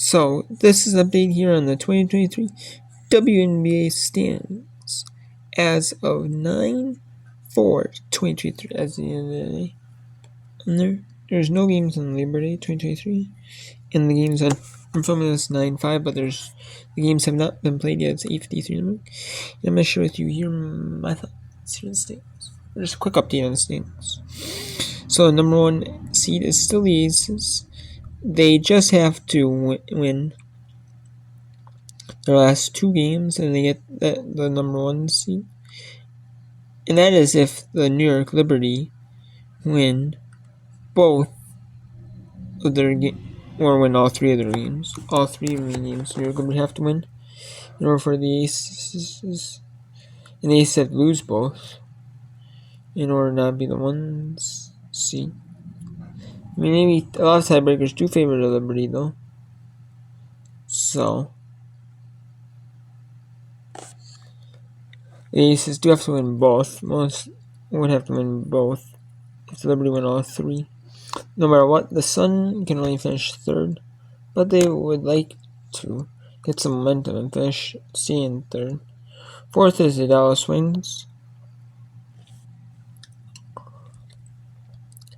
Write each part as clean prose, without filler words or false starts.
So, this is an update here on the 2023 WNBA stands as of 9/4/2023. As the end of the day, and there's no games on Labor Day 2023, and the games on I'm filming this 9/5, but the games have not been played yet. It's 8:53 in the morning. And I'm gonna share with you here my thoughts here on the stands. Just a quick update on the stands. So, the number one seed is still the Aces. They just have to win their last two games and they get the number one seed. And that is if the New York Liberty win both of their games, or win all three of their games. All three remaining games New York Liberty have to win in order for the Aces. And the Aces have to lose both in order to not be the ones seed. I mean, maybe a lot of tiebreakers do favor the Liberty, though. So, the Aces do have to win both. Most would have to win both if the Liberty win all three. No matter what, the Sun can only finish third, but they would like to get some momentum and stay in third. Fourth is the Dallas Wings.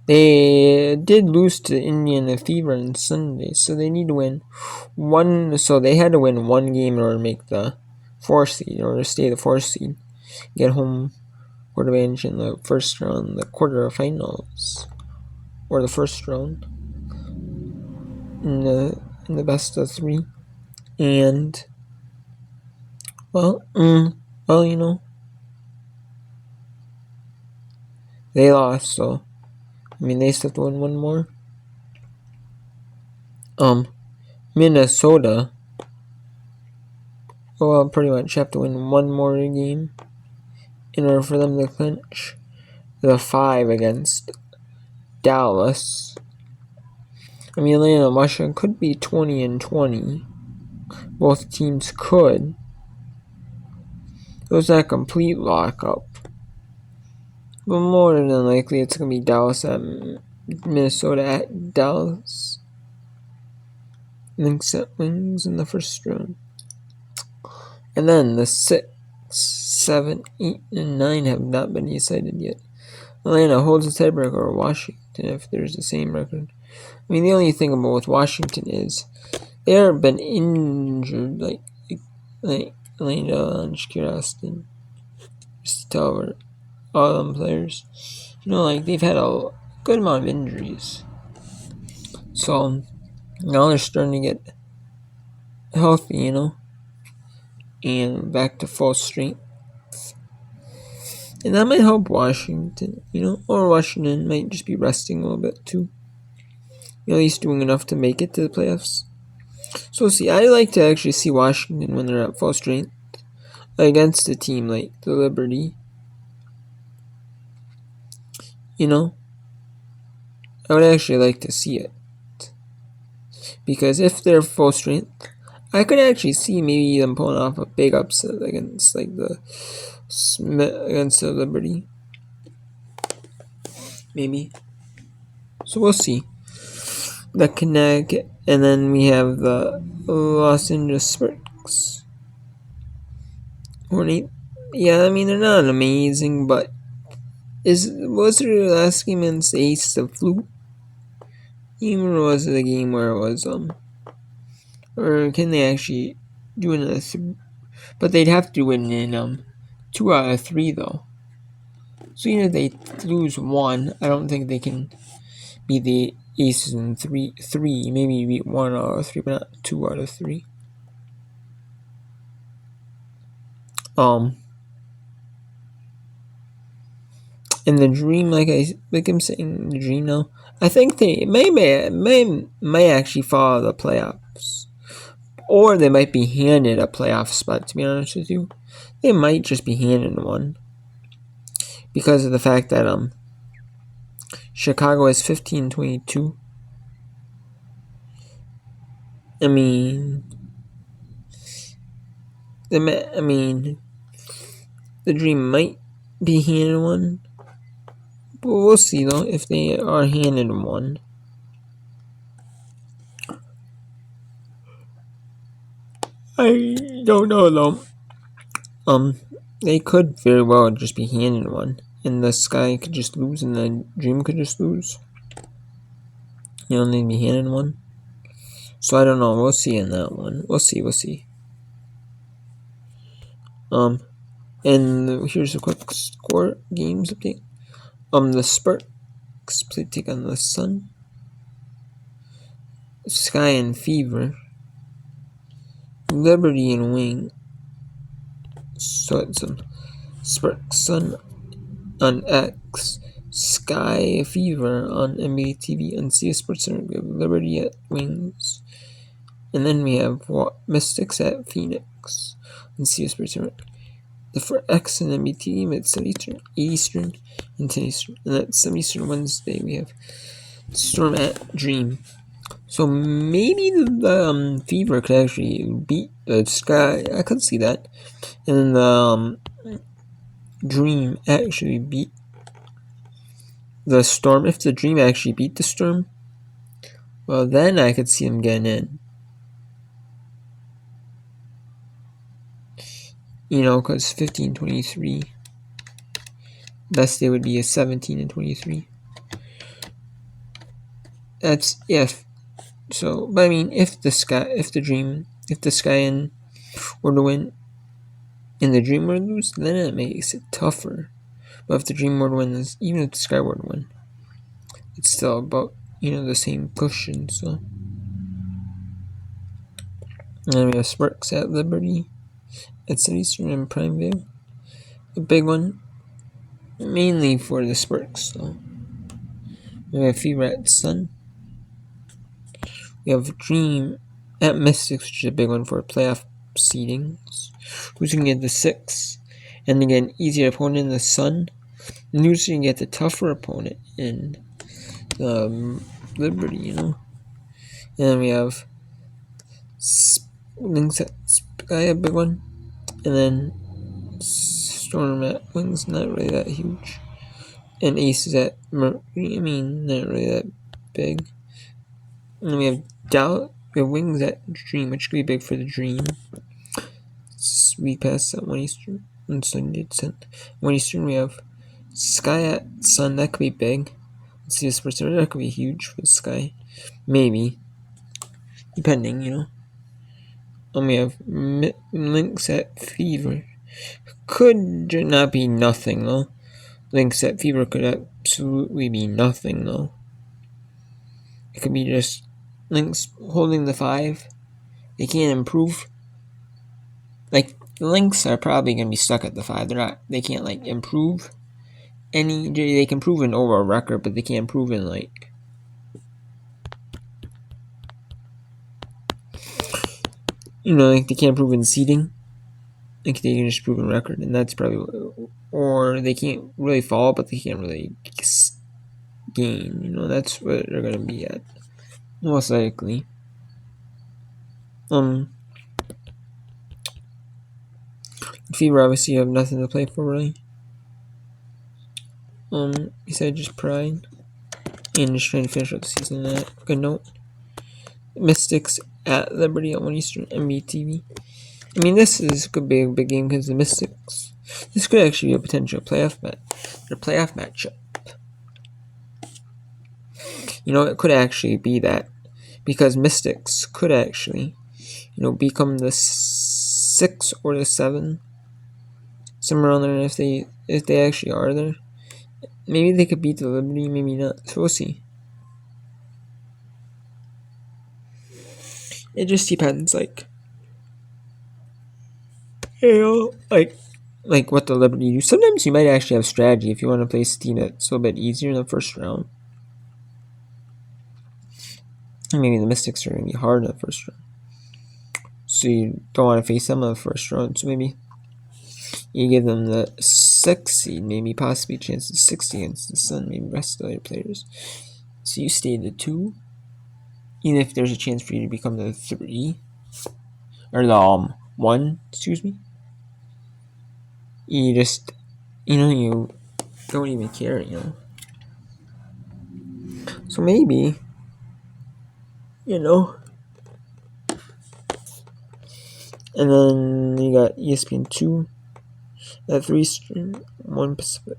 They did lose to Indiana Fever on Sunday, so they need to win one. So they had to win one game in order to make the 4th seed, in order to stay the 4th seed, get home court advantage in the first round, the quarterfinals, or the first round in the best of three. And well, you know, they lost, so I mean they still have to win one more. Minnesota will pretty much have to win one more game in order for them to clinch the 5 against Dallas. I mean, Atlanta and Washington could be 20-20. Both teams could. It was not a complete lockup. But more than likely, it's going to be Dallas at Minnesota at Dallas. Lynx at Wings in the first round. And then the 6, 7, 8, and 9 have not been decided yet. Atlanta holds a tiebreaker over Washington if there's the same record. I mean, the only thing about with Washington is they haven't been injured like Atlanta and Shakira Austin. Just tell all them players. You know, like they've had a good amount of injuries. So now they're starting to get healthy, you know, and back to full strength. And that might help Washington, you know, or Washington might just be resting a little bit too. You know, he's doing enough to make it to the playoffs. So we'll see. I like to actually see Washington when they're at full strength against a team like the Liberty. You know, I would actually like to see it. Because if they're full strength, I could actually see maybe them pulling off a big upset against against the Liberty. Maybe. So we'll see. The Connecticut, and then we have the Los Angeles Sparks. Yeah, I mean they're not amazing, but was their last game against the Ace a fluke? Even was it a game where it was or can they actually do another but they'd have to win in 2 out of 3 though. So even if they lose one, I don't think they can beat the Aces in 3. Maybe beat 1 out of 3, but not 2 out of 3. And the Dream, like I'm saying, the Dream now, I think they may actually follow the playoffs, or they might be handed a playoff spot. To be honest with you, they might just be handed one because of the fact that Chicago is 15-22. I mean, the Dream might be handed one. But we'll see, though, if they are handed one. I don't know though. They could very well just be handed one, and the Sky could just lose, and the Dream could just lose. They'd be handed one. So I don't know. We'll see in that one. We'll see. And here's a quick score games update. The Sparks take on the Sun. Sky and Fever. Liberty and Wing. So it's Sparks Sun on X. Sky Fever on NBA TV and CS Sports Center. We have Liberty at Wings. And then we have Mystics at Phoenix and CS Sports Center. The for X and NBA TV at 7 Eastern, 8 Eastern, and 10 Eastern. And at 7 Eastern Wednesday, we have Storm at Dream. So maybe the Fever could actually beat the Sky. I could see that. And then the Dream actually beat the Storm. If the Dream actually beat the Storm, well, then I could see them getting in. Because 15-23. Best day would be a 17-23. That's if. So, but I mean, if the Sky and were to win, and the Dream were to lose, then it makes it tougher. But if the Dream were to win, even if the Sky were to win, it's still about the same cushion. So, and then we have Sparks at Liberty, at City Eastern and Primevale. A big one, mainly for the Sparks. So, we have Fever at Sun. We have Dream at Mystics, which is a big one for playoff seedings. Who's going to get the 6? And again, easier opponent in the Sun. And who's going to get the tougher opponent in the Liberty, And then we have Lynx at Sky, a big one. And then Storm at Wings, not really that huge. And Aces at Mercury, not really that big. And we have Wings at Dream, which could be big for the Dream. We pass at 1 Eastern. And Sunday at 1 Eastern, we have Sky at Sun. That could be big. Let's see this person. That could be huge for the Sky. Maybe. Depending, And we have Lynx at Fever. Could not be nothing, though. Lynx at Fever could absolutely be nothing, though. It could be just Lynx holding the 5. They can't improve. The Lynx are probably going to be stuck at the 5. They can't, improve any. They can prove an overall record, but they can't prove in, they can't prove in seeding. They can just prove in record, and that's probably. Or they can't really fall, but they can't really gain. That's what they're going to be at. Most likely. Fever obviously have nothing to play for, really. Besides just pride. And just trying to finish out the season on that good note. Mystics at Liberty at 1 Eastern, NBA TV. This could be a big game because the Mystics. This could actually be a potential playoff matchup. It could actually be that. Because Mystics could actually, become the 6 or the 7. Somewhere around there, if they actually are there. Maybe they could beat the Liberty, maybe not. So we'll see. It just depends, what the Liberty do. Sometimes you might actually have strategy if you want to play a team that's a little bit easier in the first round. And maybe the Mystics are going to be hard in the first round. So you don't want to face them in the first round. So maybe you give them the 6 seed, maybe possibly a chance to 6 against the Sun, maybe rest of the other players. So you stay the 2. Even if there's a chance for you to become the 3. Or the 1, excuse me. You just, you don't even care, So maybe, And then you got ESPN 2 at 3 Eastern, 1 Pacific.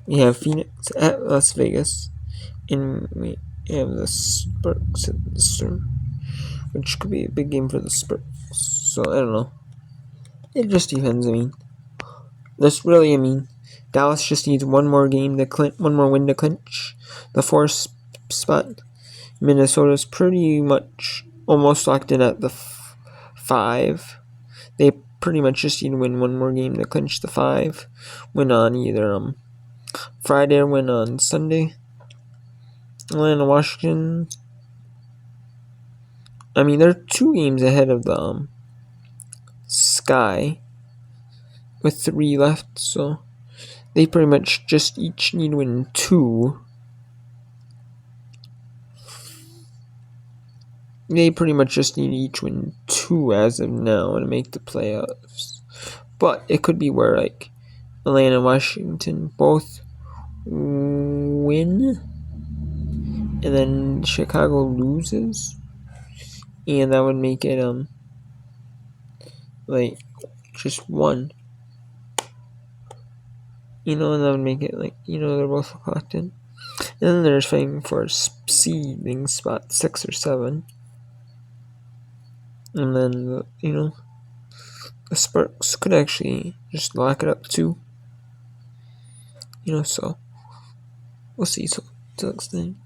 We have Phoenix at Las Vegas, and we have the Spurs at the Storm, which could be a big game for the Spurs. So I don't know. It just depends. Dallas just needs one more game to one more win to clinch the 4th spot. Minnesota's pretty much almost locked in at the 5. They pretty much just need to win one more game to clinch the 5. Win on either Friday or win on Sunday. Atlanta, Washington. They're 2 games ahead of the Sky with 3 left, so they pretty much just each need to win 2. They pretty much just need to each win 2 as of now to make the playoffs. But it could be where Atlanta and Washington both win and then Chicago loses. And that would make it just 1. And that would make it they're both locked in. And then there's fighting for seeding spot 6 or 7. And then, the Spurs could actually just lock it up too. So we'll see. So, till next time.